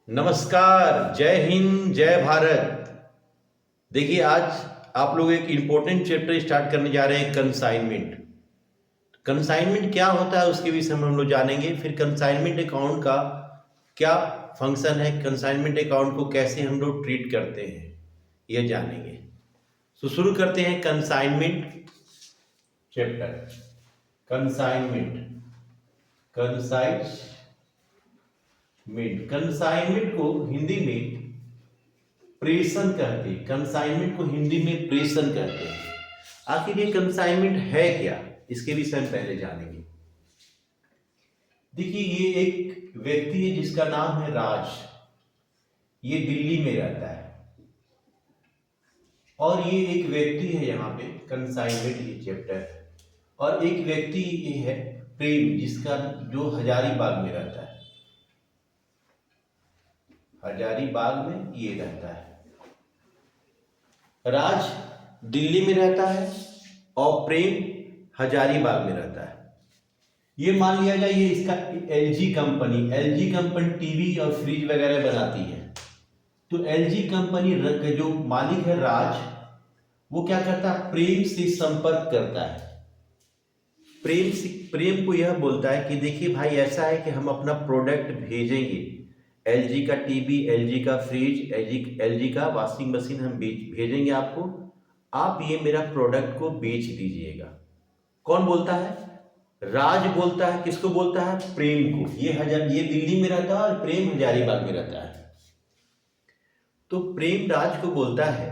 नमस्कार, जय हिंद, जय भारत। देखिए, आज आप लोग एक इम्पोर्टेंट चैप्टर स्टार्ट करने जा रहे हैं, कंसाइनमेंट। कंसाइनमेंट क्या होता है उसके विषय में हम लोग जानेंगे। फिर कंसाइनमेंट अकाउंट का क्या फंक्शन है, कंसाइनमेंट अकाउंट को कैसे हम लोग ट्रीट करते हैं, यह जानेंगे। तो शुरू करते हैं कंसाइनमेंट चैप्टर। कंसाइनमेंट कंसाइनमेंट को हिंदी में प्रेषण कहते हैं। कंसाइनमेंट को हिंदी में प्रेषण कहते हैं। आखिर ये कंसाइनमेंट है क्या, इसके विषय में पहले जानेंगे। देखिए, ये एक व्यक्ति है जिसका नाम है राज। ये दिल्ली में रहता है और ये एक व्यक्ति है, यहाँ पे कंसाइनमेंट ये चैप्टर है। और एक व्यक्ति ये है प्रेम, जिसका जो हजारीबाग में रहता है। हजारीबाग में ये रहता है। राज दिल्ली में रहता है और प्रेम हजारीबाग में रहता है। ये मान लिया जाए ये इसका एलजी कंपनी टीवी और फ्रिज वगैरह बनाती है। तो एलजी कंपनी का जो मालिक है राज, वो क्या करता है, प्रेम से संपर्क करता है। प्रेम को यह बोलता है कि देखिए भाई, ऐसा है कि हम अपना प्रोडक्ट भेजेंगे, एलजी का टीवी, एलजी का फ्रिज, एलजी का वॉशिंग मशीन हम भेजेंगे आपको, आप ये मेरा प्रोडक्ट को बेच दीजिएगा। कौन बोलता है? राज बोलता है। किसको बोलता है? प्रेम को। ये दिल्ली में रहता है और प्रेम हजारीबाग में रहता है। तो प्रेम राज को बोलता है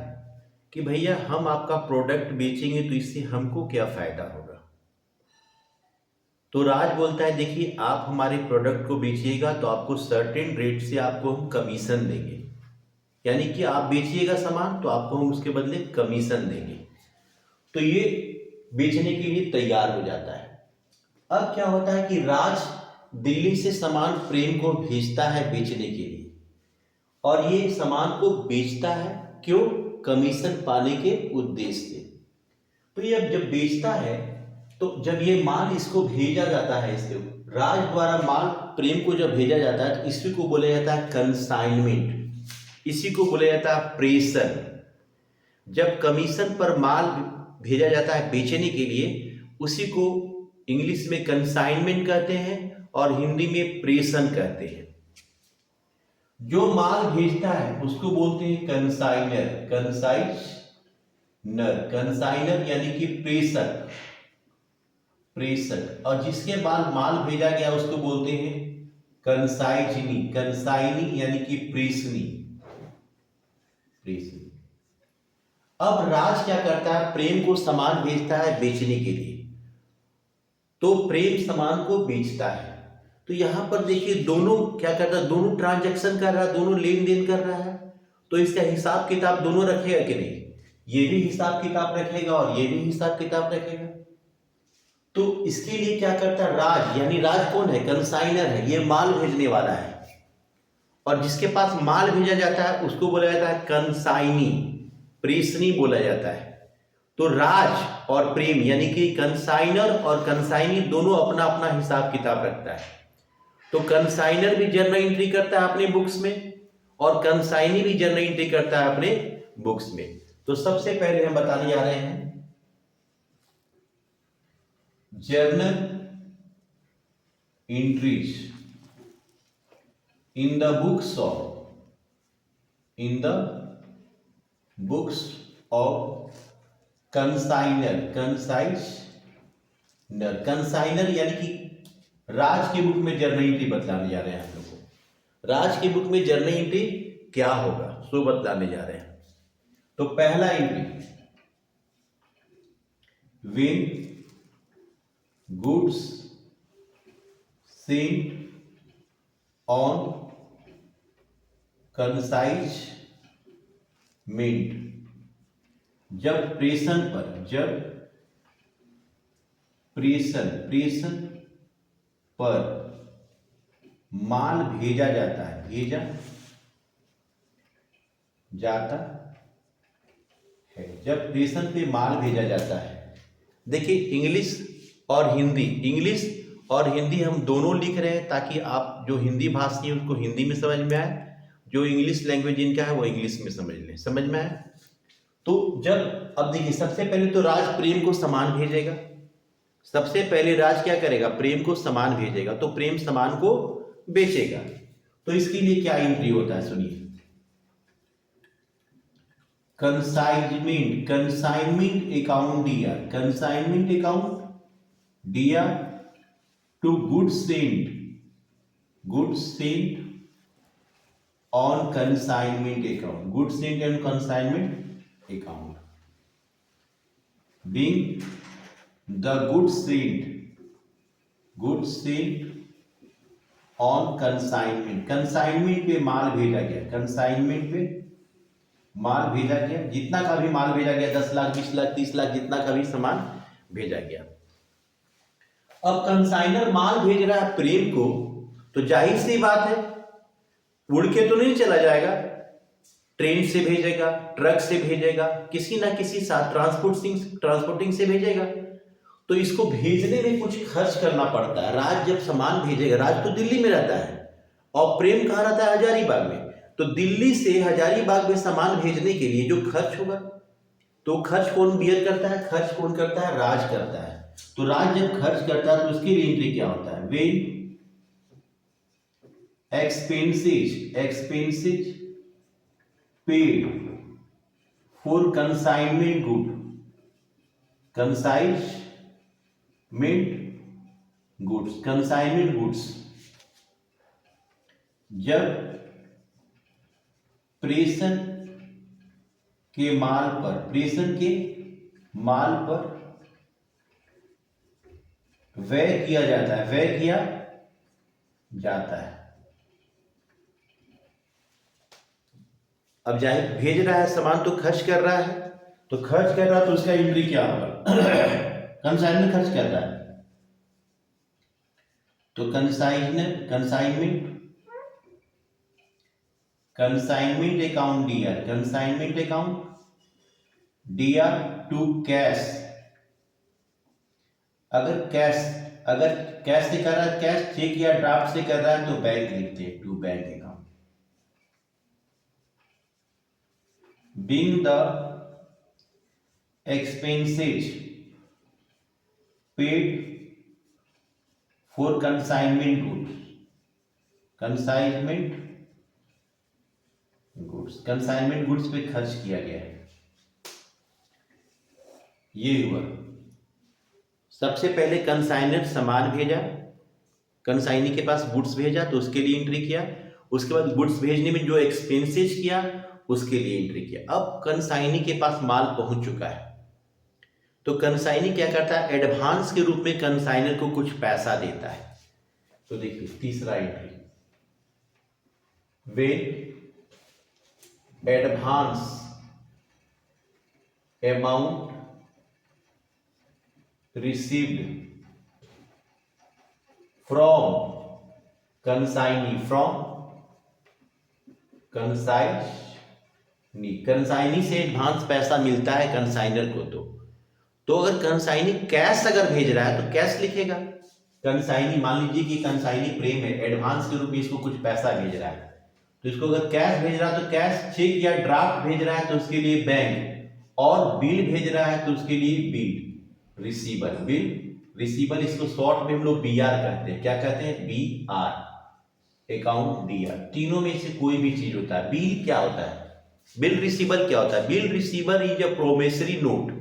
कि भैया, हम आपका प्रोडक्ट बेचेंगे तो इससे हमको क्या फायदा होगा। तो राज बोलता है, देखिए आप हमारे प्रोडक्ट को बेचिएगा तो आपको सर्टेन रेट से आपको हम कमीशन देंगे, यानी कि आप बेचिएगा सामान तो आपको हम उसके बदले कमीशन देंगे। तो ये बेचने के लिए तैयार हो जाता है। अब क्या होता है कि राज दिल्ली से सामान प्रेम को भेजता है बेचने के लिए, और ये सामान को बेचता है क्यों? कमीशन पाने के उद्देश्य से। तो ये अब जब बेचता है तो जब ये माल इसको भेजा जाता है, इसके राज द्वारा माल प्रेम को जब भेजा जाता है तो इसी को बोला जाता है कंसाइनमेंट, इसी को बोला जाता है प्रेषण। जब कमीशन पर माल भेजा जाता है बेचने के लिए, उसी को इंग्लिश में कंसाइनमेंट कहते हैं और हिंदी में प्रेषण कहते हैं। जो माल भेजता है उसको बोलते हैं कंसाइनर यानी कि प्रेषक। और जिसके माल भेजा गया उसको बोलते हैं कंसाइनी यानी कि प्रेषणी। अब राज क्या करता है, प्रेम को सामान भेजता है बेचने के लिए, तो प्रेम सामान को बेचता है। तो यहां पर देखिए, दोनों क्या करता है, दोनों ट्रांजैक्शन कर रहा है, दोनों लेन देन कर रहा है। तो इसका हिसाब किताब दोनों रखेगा कि नहीं? ये भी हिसाब किताब रखेगा और ये भी हिसाब किताब रखेगा। तो इसके लिए क्या करता है राज, यानी राज कौन है? कंसाइनर है, ये माल भेजने वाला है। और जिसके पास माल भेजा जाता है उसको बोला जाता है कंसाइनी, प्रेषणी बोला जाता है। तो राज और प्रेम यानी कि कंसाइनर और कंसाइनी दोनों अपना अपना हिसाब किताब रखता है। तो कंसाइनर भी जर्नल एंट्री करता है अपने बुक्स में और कंसाइनी भी जर्नल एंट्री करता है अपने बुक्स में। तो सबसे पहले हम बताने जा रहे हैं journal entries in the books of consignor यानी कि राज की बुक में जर्नल एंट्री बतलाने जा रहे हैं हम लोग को। राज की बुक में जर्नल एंट्री क्या होगा सो बतलाने जा रहे हैं। तो पहला entry, when goods sent on consignment, जब प्रेषण पर माल भेजा जाता है, जब प्रेषण पे माल भेजा जाता है। देखिए, इंग्लिश और हिंदी हम दोनों लिख रहे हैं ताकि आप जो हिंदी भाषी है उसको हिंदी में समझ में आए, जो इंग्लिश लैंग्वेज इनका है वो इंग्लिश में समझ लें, समझ में है। तो जब अब देखिए सबसे पहले तो राज प्रेम को सामान भेजेगा, सबसे पहले राज क्या करेगा, प्रेम को सामान भेजेगा, तो प्रेम सामान को बेचेगा। तो इसके लिए क्या एंट्री होता है सुनिए, कंसाइनमेंट, कंसाइनमेंट अकाउंट दिया, कंसाइनमेंट अकाउंट दिया to goods sent, goods sent on consignment account, goods sent on consignment account, being the goods sent, goods sent on consignment, consignment पे माल भेजा गया, कंसाइनमेंट पे माल भेजा गया, जितना का भी माल भेजा गया 10 लाख 20 लाख 30 लाख जितना का भी सामान भेजा गया। अब कंसाइनर माल भेज रहा है प्रेम को, तो जाहिर सी बात है उड़ के तो नहीं चला जाएगा, ट्रेन से भेजेगा, ट्रक से भेजेगा, किसी ना किसी साथ ट्रांसपोर्टिंग से भेजेगा। तो इसको भेजने में कुछ खर्च करना पड़ता है। राज जब सामान भेजेगा, राज तो दिल्ली में रहता है और प्रेम कहाँ रहता है, हजारीबाग में, तो दिल्ली से हजारीबाग में सामान भेजने के लिए जो खर्च होगा, तो खर्च कौन बियर करता है, खर्च कौन करता है, राज करता है। तो राज जब खर्च करता है तो उसके लिए एंट्री क्या होता है, when expenses, expenses paid for consignment good, consignment goods, consignment goods, जब प्रेषण के माल पर, प्रेषण के माल पर व्यय किया जाता है, व्यय किया जाता है। अब जाहिर भेज रहा है सामान तो खर्च कर रहा है, तो खर्च कर रहा है तो उसका एंट्री क्या होगा, कंसाइनमेंट खर्च कर रहा है, तो consignment, consignment account DR, consignment account DR to cash, अगर कैश से कर रहा है, कैश चेक या ड्राफ्ट से कर रहा है तो बैंक लिखते हैं, to bank account, being the expenses paid for consignment goods, consignment goods, consignment goods पे खर्च किया गया है। ये हुआ, सबसे पहले कंसाइनर सामान भेजा, कंसाइनी के पास गुड्स भेजा तो उसके लिए एंट्री किया, उसके बाद गुड्स भेजने में जो एक्सपेंसेस किया उसके लिए एंट्री किया। अब कंसाइनी के पास माल पहुंच चुका है, तो कंसाइनी क्या करता है, एडवांस के रूप में कंसाइनर को कुछ पैसा देता है। तो देखिए तीसरा entry, when advance amount received from consignee, from consignee से एडवांस पैसा मिलता है कंसाइनर को, तो अगर कंसाइनी कैश अगर भेज रहा है तो कैश लिखेगा। कंसाइनी मान लीजिए कि कंसाइनी प्रेम है, एडवांस के रूप में इसको कुछ पैसा भेज रहा है, तो इसको अगर कैश भेज रहा है तो कैश, चेक या ड्राफ्ट भेज रहा है तो उसके लिए बैंक, और बिल भेज रहा है तो उसके लिए बिल, रिसीवर, बिल रिसीवर, इसको शॉर्ट में हम लोग बीआर कहते हैं, क्या कहते हैं, बीआर, अकाउंट डीआर, तीनों में से कोई भी चीज होता है। बिल क्या होता है, बिल रिसीवर क्या होता है, bill receiver is a promissory note,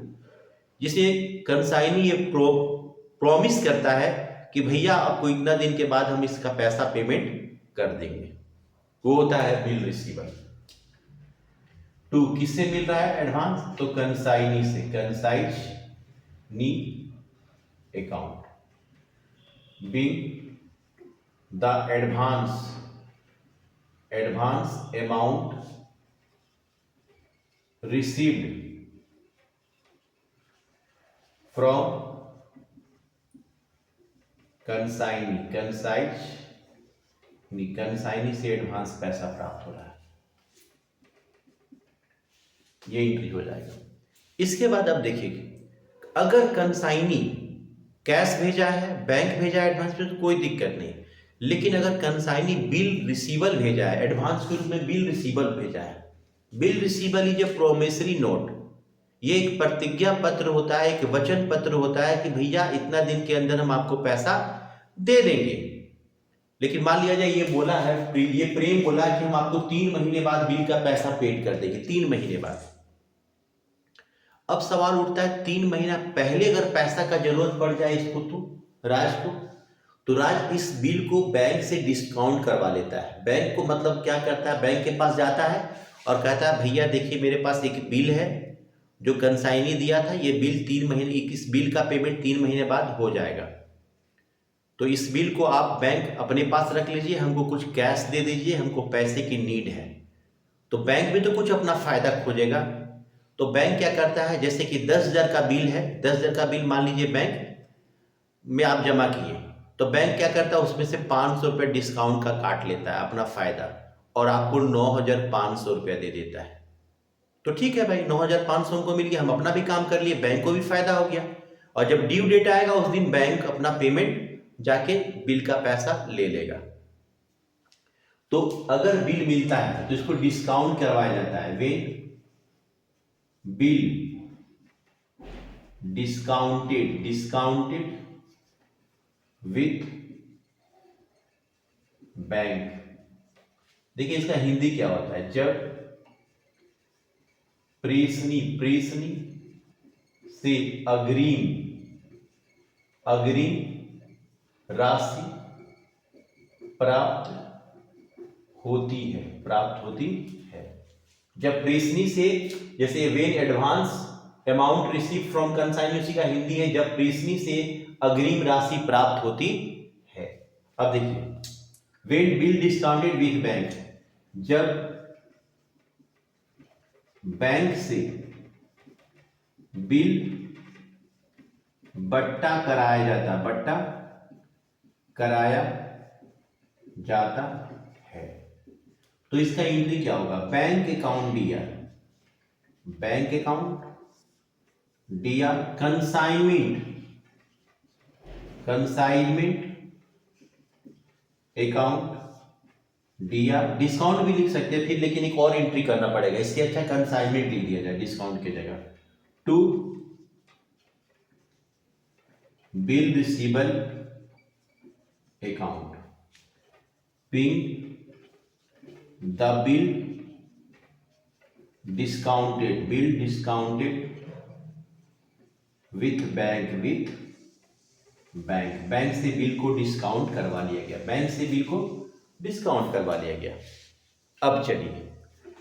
जिसे कंसाइनी ये प्रॉमिस करता है कि भैया आपको इतना दिन के बाद हम इसका पैसा पेमेंट कर देंगे, वो होता है बिल रिसीवर। टू किससे मिल रहा है एडवांस, तो कंसाइनी से, consignee account, being the advance amount received from consignee, consignee से एडवांस पैसा प्राप्त हो रहा है, ये एंट्री हो जाएगा। इसके बाद अब देखिए, अगर कंसाइनी कैश भेजा है, बैंक भेजा है एडवांस में तो कोई दिक्कत नहीं, लेकिन अगर कंसाइनी बिल रिसीवल भेजा है, एडवांस के रूप में बिल रिसीवल भेजा है, bill रिसीवल is a promissory note, ये एक प्रतिज्ञा पत्र होता है, एक वचन पत्र होता है कि भैया इतना दिन के अंदर हम आपको पैसा दे देंगे। लेकिन मान लिया जाए ये बोला है, ये प्रेम बोला कि हम आपको 3 महीने बाद बिल का पैसा पेड कर देंगे, 3 महीने बाद। अब सवाल उठता है 3 महीना पहले अगर पैसा का जरूरत पड़ जाए इसको तो राज इस बिल को बैंक से डिस्काउंट करवा लेता है। बैंक को मतलब क्या करता है, बैंक के पास जाता है और कहता है भैया देखिए मेरे पास एक बिल है जो कंसाइनी दिया था, ये बिल 3 महीने, इस बिल का पेमेंट 3 महीने बाद हो जाएगा, तो इस बिल को आप बैंक अपने पास रख लीजिए, हमको कुछ कैश दे दीजिए, हमको पैसे की नीड है। तो बैंक भी तो कुछ अपना फायदा खोजेगा। तो बैंक क्या करता है, जैसे कि 10,000 का बिल है, 10,000 का बिल मान लीजिए बैंक में आप जमा किए, तो बैंक क्या करता है उसमें से 500 रुपये डिस्काउंट का काट लेता है अपना फायदा और आपको 9,500 रुपया दे देता है। तो ठीक है भाई, 9,500 उनको मिल गया, हम अपना भी काम कर लिए, बैंक को भी फायदा हो गया। और जब ड्यू डेट आएगा उस दिन बैंक अपना पेमेंट जाके बिल का पैसा ले लेगा। तो अगर बिल मिलता है तो इसको डिस्काउंट करवाया जाता है। When bill discounted with bank. देखिए इसका हिंदी क्या होता है, जब प्रेषणी से अग्रिम राशि प्राप्त होती है। जब प्रेषणी से, जैसे when advance amount receive from consignee, उसी का हिंदी है जब प्रेषणी से अग्रिम राशि प्राप्त होती है। अब देखिए when bill discounted with bank, जब बैंक से बिल बट्टा कराया जाता है, तो इसका एंट्री क्या होगा, बैंक अकाउंट दिया कंसाइनमेंट अकाउंट दिया, डिस्काउंट भी लिख सकते हैं फिर, लेकिन एक और एंट्री करना पड़ेगा, इससे अच्छा कंसाइनमेंट लिख दिया जाए डिस्काउंट की जगह, to bill receivable account, being the bill discounted with bank से बिल को डिस्काउंट करवा लिया गया। अब चलिए,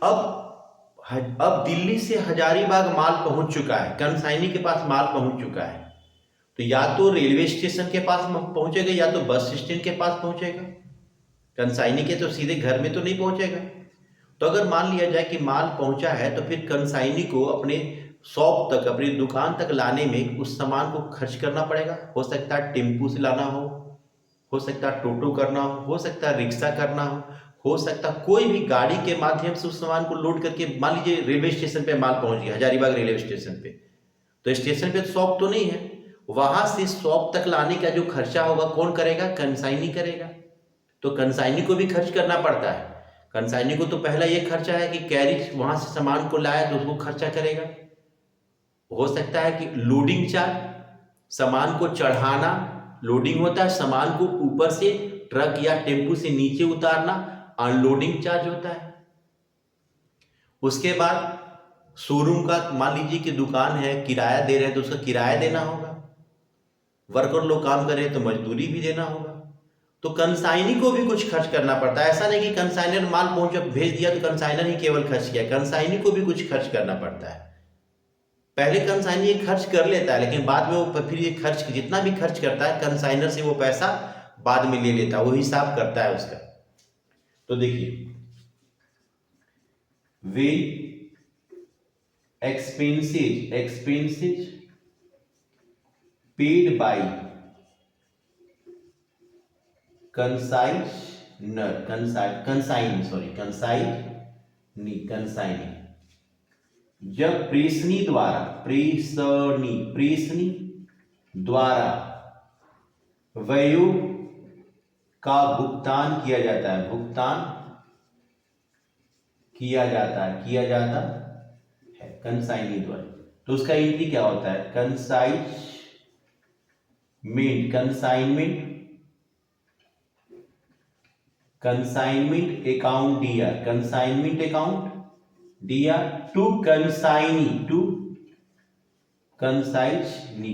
अब दिल्ली से हजारीबाग माल पहुंच चुका है, कंसाइनी के पास माल पहुंच चुका है, तो या तो रेलवे स्टेशन के पास पहुंचेगा या तो बस स्टैंड के पास पहुंचेगा। कंसाइनी के तो सीधे घर में तो नहीं पहुंचेगा। तो अगर मान लिया जाए कि माल पहुंचा है तो फिर कंसाइनी को अपने शॉप तक, अपनी दुकान तक लाने में उस सामान को खर्च करना पड़ेगा। हो सकता है टेम्पू से लाना हो सकता है टोटो करना हो सकता है रिक्शा करना हो सकता है कोई भी गाड़ी के माध्यम से उस सामान को लोड करके, मान लीजिए रेलवे स्टेशन पे माल पहुंच गया, हजारीबाग रेलवे स्टेशन पे, तो स्टेशन पे शॉप तो नहीं है, वहां से शॉप तक लाने का जो खर्चा होगा कौन करेगा, कंसाइनी करेगा। तो कंसाइनी को भी खर्च करना पड़ता है। कंसाइनी को तो पहला ये खर्चा है कि कैरिज वहां से सामान को लाया तो उसको खर्चा करेगा। हो सकता है कि लोडिंग चार्ज, सामान को चढ़ाना, लोडिंग होता है, सामान को ऊपर से ट्रक या टेम्पू से नीचे उतारना, अनलोडिंग चार्ज होता है। उसके बाद शोरूम का, मान लीजिए कि दुकान है, किराया दे रहे हैं तो उसका किराया देना होगा, वर्कर लोग काम कर रहे हैं तो मजदूरी भी देना होगा। तो कंसाइनी को भी कुछ खर्च करना पड़ता है। ऐसा नहीं कि कंसाइनर माल पहुंच भेज दिया तो कंसाइनर ही केवल खर्च किया, कंसाइनी को भी कुछ खर्च करना पड़ता है। पहले कंसाइनी खर्च कर लेता है, लेकिन बाद में वो फिर ये खर्च, जितना भी खर्च करता है कंसाइनर से वो पैसा बाद में ले लेता है, वो हिसाब करता है उसका। तो देखिए वे एक्सपेंसेज पेड बाय कंसाइनी, जब प्रेषणी द्वारा का भुगतान किया जाता है, भुगतान किया जाता है कंसाइनी द्वारा। तो उसका एंट्री क्या होता है, consignment account DR to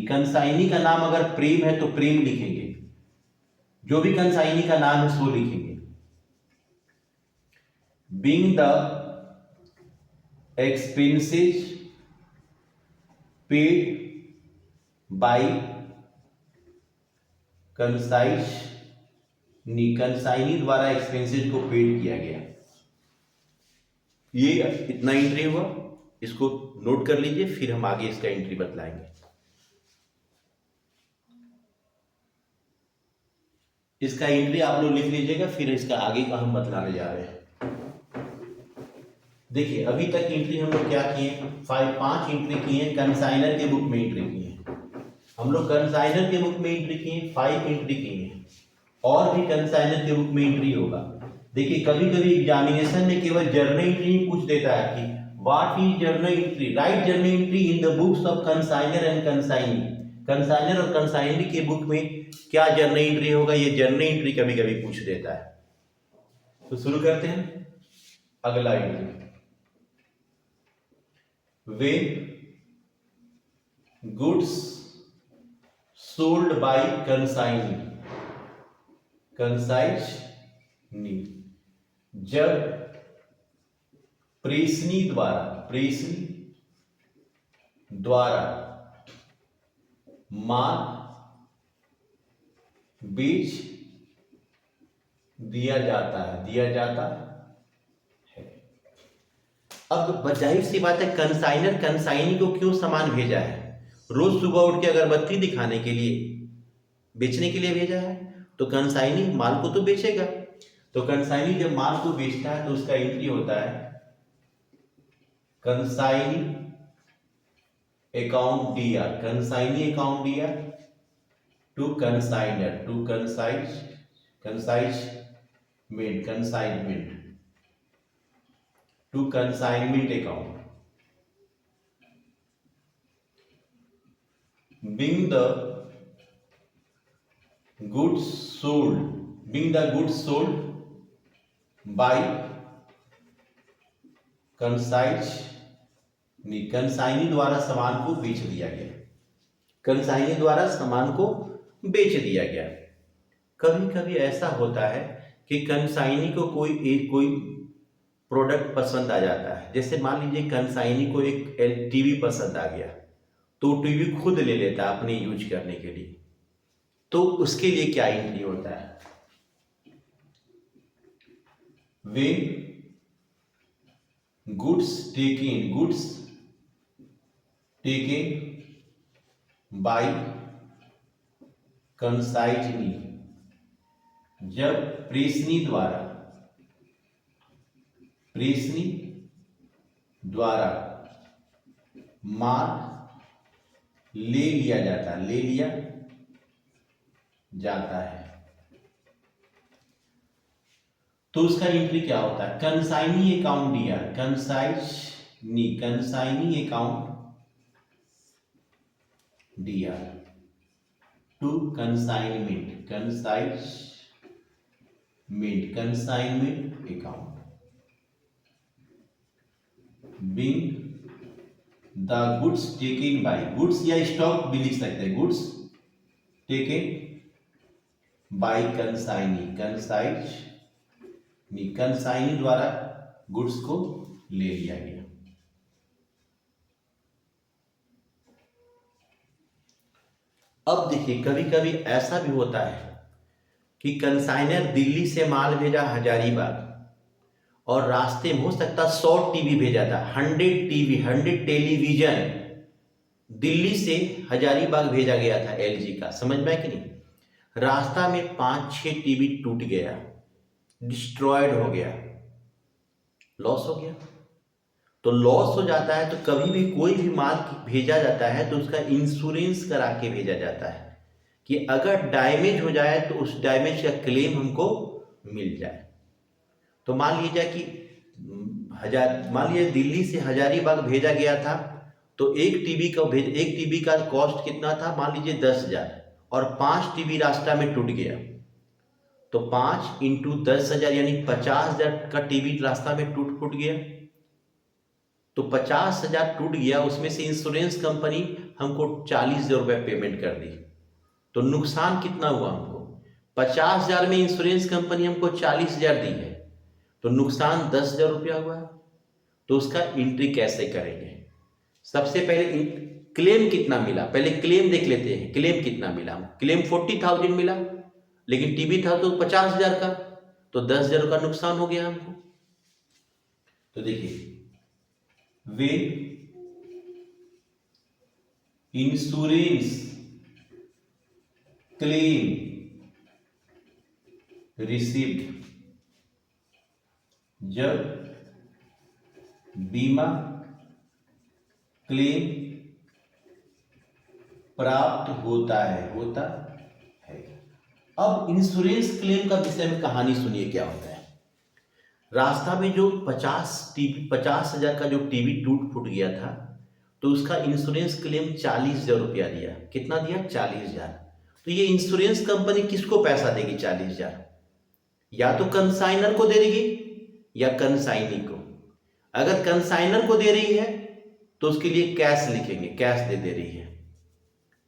consignee का नाम अगर प्रेम है तो प्रेम लिखेंगे, जो भी कंसाइनी का नाम है सो लिखेंगे। Being the expenses paid by consignee द्वारा एक्सपेंसेस को पेड किया गया। ये इतना एंट्री हुआ, इसको नोट कर लीजिए, फिर हम आगे इसका एंट्री बतलाएंगे। इसका एंट्री आप लोग लिख लीजिएगा, फिर इसका आगे का हम बतलाने जा रहे हैं। देखिए अभी तक एंट्री हम लोग क्या किए, 5 एंट्री किए, कंसाइनर के बुक में एंट्री किए हम लोग, कंसाइनर के बुक में एंट्री किए, 5 एंट्री किए, और भी कंसाइनर के बुक में एंट्री होगा। देखिए कभी कभी एग्जामिनेशन में केवल जर्नल एंट्री पूछ देता है कि what is journal entry, write journal entry in the books of consignor and consignee. Consignor और कंसाइनी के बुक में क्या जर्नल एंट्री होगा, ये जर्नल एंट्री कभी कभी पूछ देता है। तो शुरू करते हैं अगला entry. When goods sold by consignee, जब प्रेषणी द्वारा माल बेच दिया जाता है। अब जाहिर सी बात है, कंसाइनर कंसाइनी को क्यों सामान भेजा है, रोज सुबह उठ के अगरबत्ती दिखाने के लिए, बेचने के लिए भेजा है, तो कंसाइनी माल को तो बेचेगा। तो कंसाइनी जब माल को बेचता है तो उसका एंट्री होता है consignee account DR to consignor to consignment account. being the goods sold by consignee द्वारा सामान को बेच दिया गया। कभी कभी ऐसा होता है कि कंसाइनी को कोई प्रोडक्ट पसंद आ जाता है, जैसे मान लीजिए कंसाइनी को एक टीवी पसंद आ गया, तो टीवी खुद ले लेता है अपने यूज करने के लिए। तो उसके लिए क्या एंट्री होता है, when goods taken by consignee, जब प्रेषणी द्वारा माल ले लिया जाता है, तो उसका एंट्री क्या होता है, consignee account DR to consignment account. being the goods taken by, goods या स्टॉक भी लिख सकते हैं, गुड्स टेकन बाय कंसाइनी द्वारा गुड्स को ले लिया गया। अब देखिए कभी कभी ऐसा भी होता है कि कंसाइनर दिल्ली से माल भेजा हजारीबाग, और रास्ते में हो सकता 100 टीवी भेजा था, 100 टेलीविजन दिल्ली से हजारीबाग भेजा गया था एलजी का, समझ में कि नहीं। रास्ता में 5-6 टीवी टूट गया, डिस्ट्रॉयड हो गया, लॉस हो गया। तो लॉस हो जाता है तो कभी भी कोई भी माल भेजा जाता है तो उसका इंश्योरेंस करा के भेजा जाता है कि अगर डैमेज हो जाए तो उस डैमेज का क्लेम हमको मिल जाए। तो मान लीजिए कि मान लीजिए दिल्ली से हजारीबाग भेजा गया था, तो एक टीबी का कॉस्ट कितना था, मान लीजिए 10,000, और 5 टीबी रास्ता में टूट गया, तो 5 इंटू 10,000 यानी 50,000 का टीबी रास्ता में टूट गया। तो 50,000 टूट गया, उसमें से इंश्योरेंस कंपनी हमको 40,000 रुपये पेमेंट कर दी। तो नुकसान कितना हुआ हमको, 50,000 में इंश्योरेंस कंपनी हमको 40,000 दी है, तो नुकसान 10,000 रुपया हुआ। तो उसका एंट्री कैसे करेंगे? सबसे पहले क्लेम कितना मिला, पहले क्लेम देख लेते हैं। क्लेम कितना मिला? क्लेम 40,000 मिला, लेकिन टीबी था तो 50,000 का, तो 10,000 का नुकसान हो गया हमको। तो देखिए, वे इंश्योरेंस क्लेम रिसीव्ड, जब बीमा क्लेम प्राप्त होता है। अब इंश्योरेंस क्लेम का विषय में कहानी सुनिए क्या होता है। रास्ता में जो 50,000 का जो टीवी टूट फूट गया था, तो उसका इंश्योरेंस क्लेम 40,000 रुपया दिया। कितना दिया? 40,000। तो ये इंश्योरेंस कंपनी किसको पैसा देगी 40,000? या तो कंसाइनर को दे देगी या कंसाइनी को। अगर कंसाइनर को दे रही है तो उसके लिए कैश लिखेंगे, कैश दे रही है,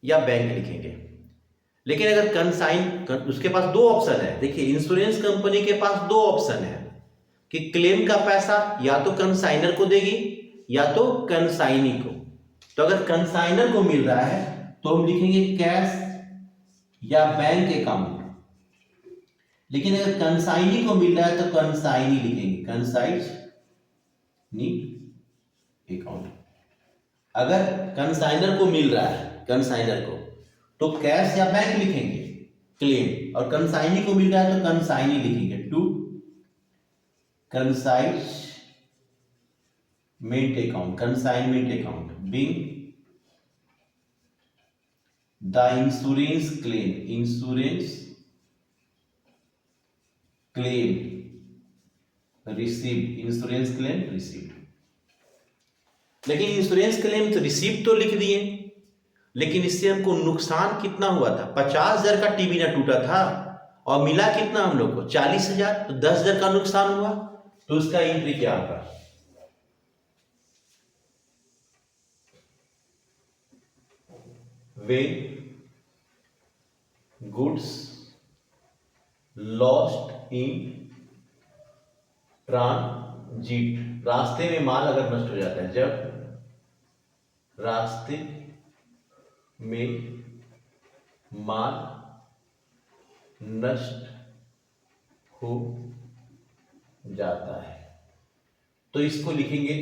या बैंक लिखेंगे। लेकिन अगर उसके पास दो ऑप्शन है। देखिए, इंश्योरेंस कंपनी के पास दो ऑप्शन है कि क्लेम का पैसा या तो कंसाइनर को देगी या तो कंसाइनी को। तो अगर कंसाइनर को मिल रहा है तो हम लिखेंगे कैश या बैंक अकाउंट, लेकिन अगर कंसाइनी को मिल रहा है तो कंसाइनी लिखेंगे, कंसाइनी अकाउंट। अगर कंसाइनर को मिल रहा है, कंसाइनर को, तो कैश या बैंक लिखेंगे क्लेम, और कंसाइनी को मिल रहा है तो कंसाइनी लिखेंगे, to consignment account being the insurance claim received. लेकिन इंश्योरेंस क्लेम तो रिसीव तो लिख दिए, लेकिन इससे हमको नुकसान कितना हुआ था? 50,000 का टीवी ना टूटा था और मिला कितना हम लोग को? 40,000। तो 10,000 का नुकसान हुआ। तो उसका एंट्री क्या होगा? वे गुड्स लॉस्ट इन ट्रांजिट, रास्ते में माल अगर नष्ट हो जाता है, जब रास्ते में माल नष्ट हो जाता है, तो इसको लिखेंगे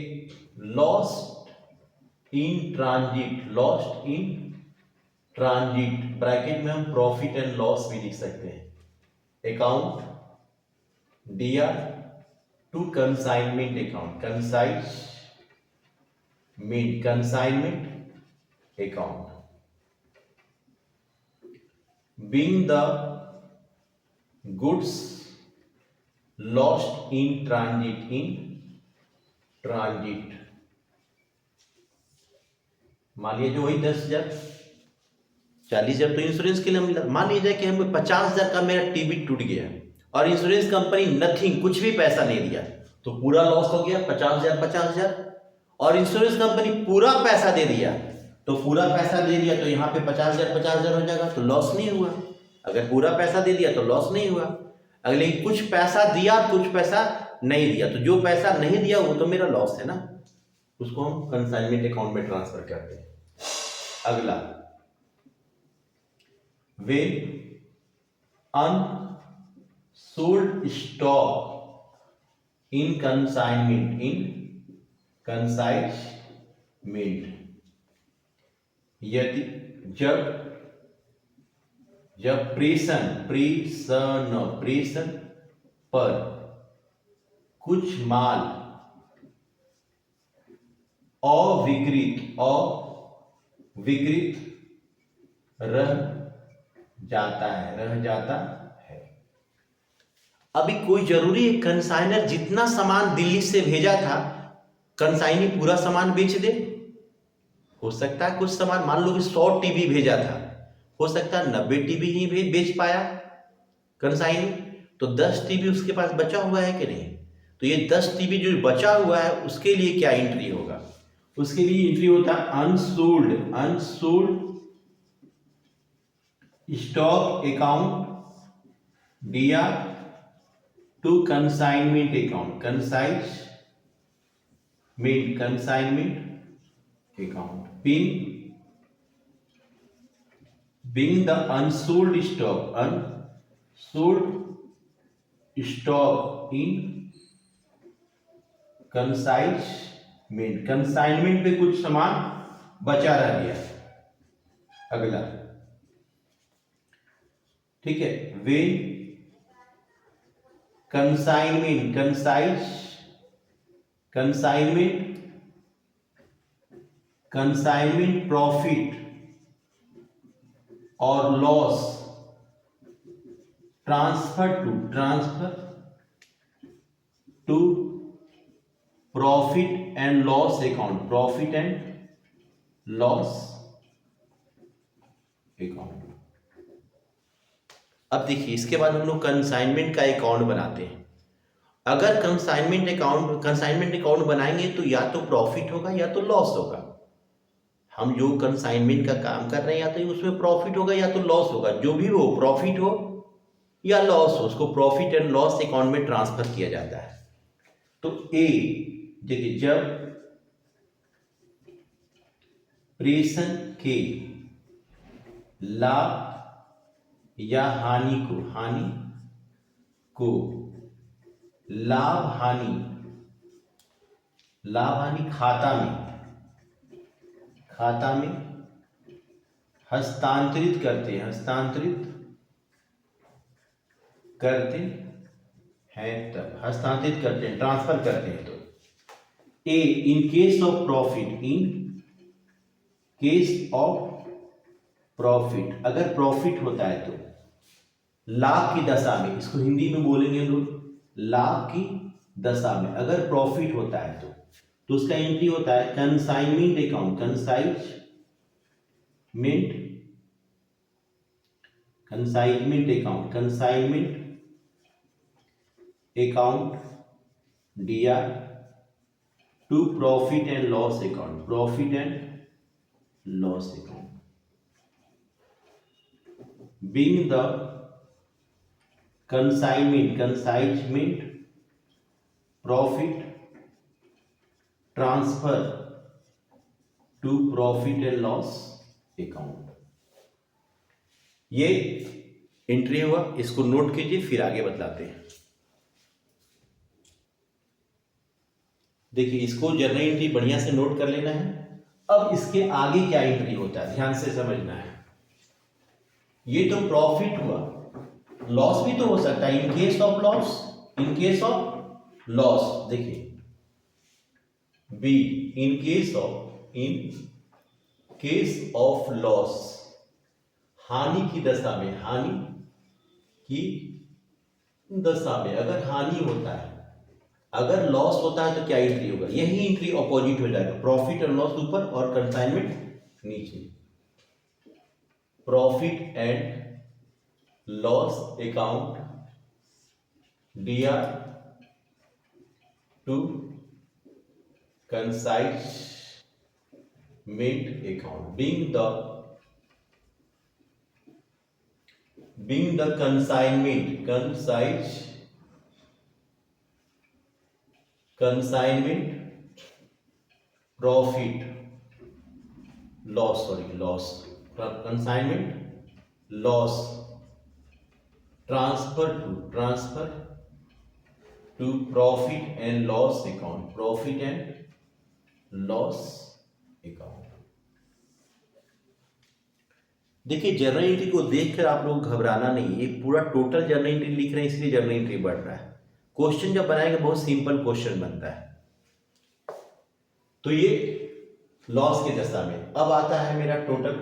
लॉस्ट इन ट्रांजिट। ब्रैकेट में हम प्रॉफिट एंड लॉस भी लिख सकते हैं। Account DR to consignment account, consignment account, being the goods lost in transit। मान लीजिए वही 10,000, 40,000 तो इंश्योरेंस के लिए मिला। मान लीजिए कि हमको 50,000 का मेरा टीवी टूट गया और इंश्योरेंस कंपनी नथिंग, कुछ भी पैसा नहीं दिया, तो पूरा लॉस हो गया 50,000। और इंश्योरेंस कंपनी पूरा पैसा दे दिया, तो पूरा पैसा दे दिया तो यहाँ पे 50,000 हो जाएगा, तो लॉस नहीं हुआ। अगर पूरा पैसा दे दिया तो लॉस नहीं हुआ। अगले कुछ पैसा दिया, कुछ पैसा नहीं दिया, तो जो पैसा नहीं दिया वो तो मेरा लॉस है ना, उसको हम कंसाइनमेंट अकाउंट में ट्रांसफर करते हैं। अगला, वे अनसोल्ड स्टॉक इन कंसाइनमेंट, यदि जब प्रेषण पर कुछ माल अविकृत रह जाता है, रह जाता है। अभी कोई जरूरी है कंसाइनर जितना सामान दिल्ली से भेजा था कंसाइनी पूरा सामान बेच दे? हो सकता है कुछ सामान, मान लो कि 100 टीवी भेजा था, हो सकता है 90 टीवी ही बेच पाया कंसाइनी, तो 10 टीवी उसके पास बचा हुआ है कि नहीं? तो ये 10 टीवी जो बचा हुआ है उसके लिए क्या एंट्री होगा? उसके लिए एंट्री होता है unsold, unsold stock account DR to consignment account, consignment account, being the unsold stock in consignment, consignment पे कुछ सामान बचा रह गया। अगला, ठीक है, वे कंसाइनमेंट, कंसाइनमेंट प्रॉफिट और loss transfer to profit and loss account, profit and loss account. अब देखिए इसके बाद हम लोग कंसाइनमेंट का अकाउंट बनाते हैं। अगर कंसाइनमेंट अकाउंट बनाएंगे तो या तो प्रॉफिट होगा या तो लॉस होगा। हम जो कंसाइनमेंट का काम कर रहे हैं या तो उसमें प्रॉफिट होगा या तो लॉस होगा, जो भी हो, प्रॉफिट हो या लॉस हो, उसको प्रॉफिट एंड लॉस अकाउंट में ट्रांसफर किया जाता है। तो ए, देखिए, जब प्रेषण के लाभ या हानि को लाभ हानि खाता में हस्तांतरित करते हैं, तब हस्तांतरित करते हैं, ट्रांसफर करते हैं। तो ए, इन केस ऑफ प्रॉफिट, अगर प्रॉफिट होता है तो लाभ की दशा में, इसको हिंदी में बोलेंगे हम लोग लाभ की दशा में, अगर प्रॉफिट होता है तो उसका एंट्री होता है consignment account, consignment account DR to profit and loss account, being the consignment profit transfer to profit and loss account। ये एंट्री हुआ, इसको नोट कीजिए, फिर आगे बतलाते हैं। देखिए इसको जर्नल एंट्री बढ़िया से नोट कर लेना है। अब इसके आगे क्या एंट्री होता है ध्यान से समझना है। ये तो प्रॉफिट हुआ, लॉस भी तो हो सकता है, इन केस ऑफ लॉस, देखिए B, in case of loss, हानि की दशा में, अगर हानि होता है, अगर लॉस होता है तो क्या एंट्री होगा? यही एंट्री अपोजिट हो जाएगा, प्रॉफिट और लॉस ऊपर और कंसाइनमेंट नीचे। Profit and loss account DR to consignment account, being the consignment profit loss consignment loss transfer to profit and loss account, देखिए जर्नल एंट्री को देखकर आप लोग घबराना नहीं, ये पूरा टोटल जर्नल एंट्री लिख रहे हैं इसलिए जर्नल एंट्री बढ़ रहा है। क्वेश्चन जब बनाएंगे बहुत सिंपल क्वेश्चन बनता है। तो ये लॉस की दशा में, अब आता है मेरा टोटल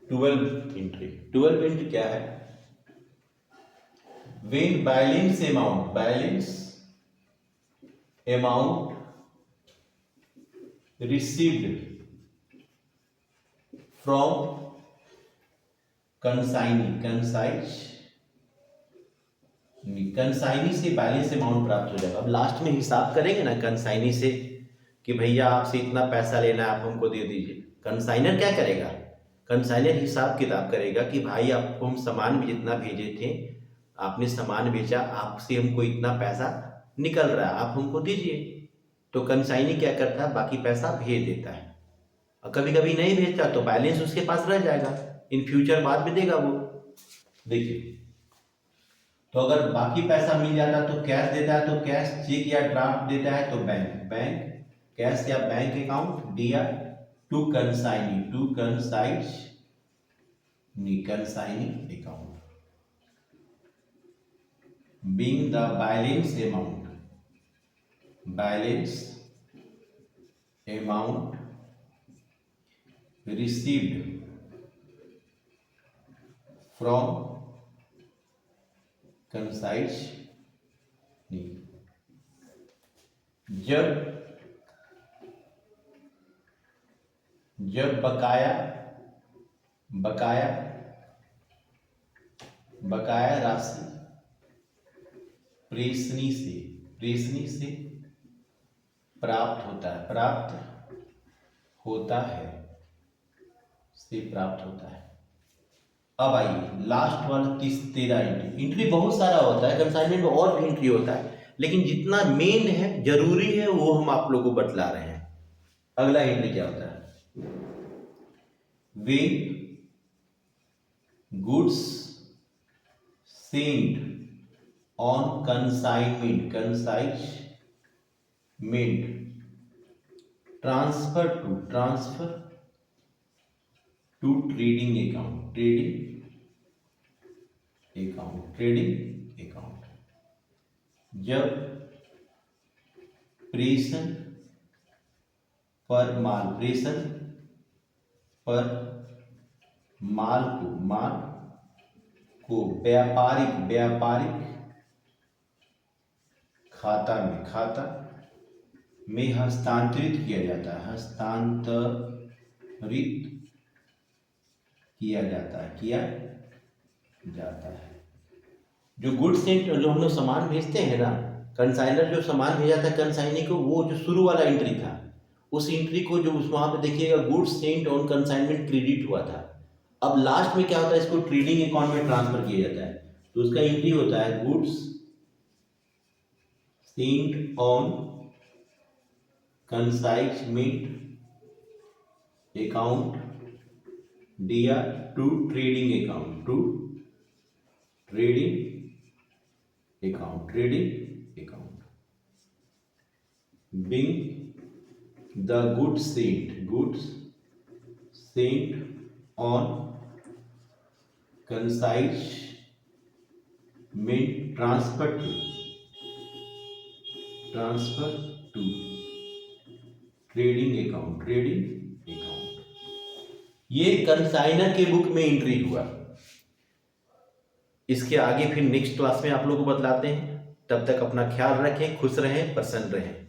12 एंट्री। 12 एंट्री क्या है? When balance amount received from consignee से बैलेंस अमाउंट प्राप्त हो जाएगा। अब लास्ट में हिसाब करेंगे ना कंसाइनी से कि भैया आपसे इतना पैसा लेना है, आप हमको दे दीजिए। कंसाइनर क्या करेगा? कंसाइनर हिसाब किताब करेगा कि भाई आपको हम सामान भी जितना भेजे थे, आपने सामान बेचा, आपसे हमको इतना पैसा निकल रहा है, आप हमको दीजिए। तो कंसाइनी क्या करता है? बाकी पैसा भेज देता है। और कभी कभी नहीं भेजता तो बैलेंस उसके पास रह जाएगा, इन फ्यूचर बाद में देगा वो। देखिए, तो अगर बाकी पैसा मिल जाता तो कैश देता है, तो कैश, चेक या ड्राफ्ट देता है तो बैंक कैश या बैंक अकाउंट, दिया to consignee account, being the balance amount received from consignee। जब बकाया राशि प्रेषणी से प्राप्त होता है। अब आइए लास्ट वाला 13 एंट्री बहुत सारा होता है कंसाइनमेंट में, और भी एंट्री होता है, लेकिन जितना मेन है, जरूरी है, वो हम आप लोगों को बतला रहे हैं। अगला एंट्री क्या होता है? when goods sent on consignment transfer to trading account जब प्रेषण पर माल को व्यापारिक खाता में हस्तांतरित किया जाता है। जो गुड्स सेंट, जो हम लोग सामान भेजते हैं ना, कंसाइनर जो सामान भेजा था कंसाइनी को, वो जो शुरू वाला एंट्री था, उस एंट्री को जो वहां पे देखिएगा, goods sent on consignment credit हुआ था। अब लास्ट में क्या होता है? इसको ट्रेडिंग अकाउंट में ट्रांसफर किया जाता है, तो उसका एंट्री होता है goods sent on consignment account दिया to trading account being the goods sent on consignment transfer to trading account। ये कंसाइनर के बुक में एंट्री हुआ। इसके आगे फिर नेक्स्ट क्लास में आप लोगों को बतलाते हैं। तब तक अपना ख्याल रखें, खुश रहें, प्रसन्न रहें।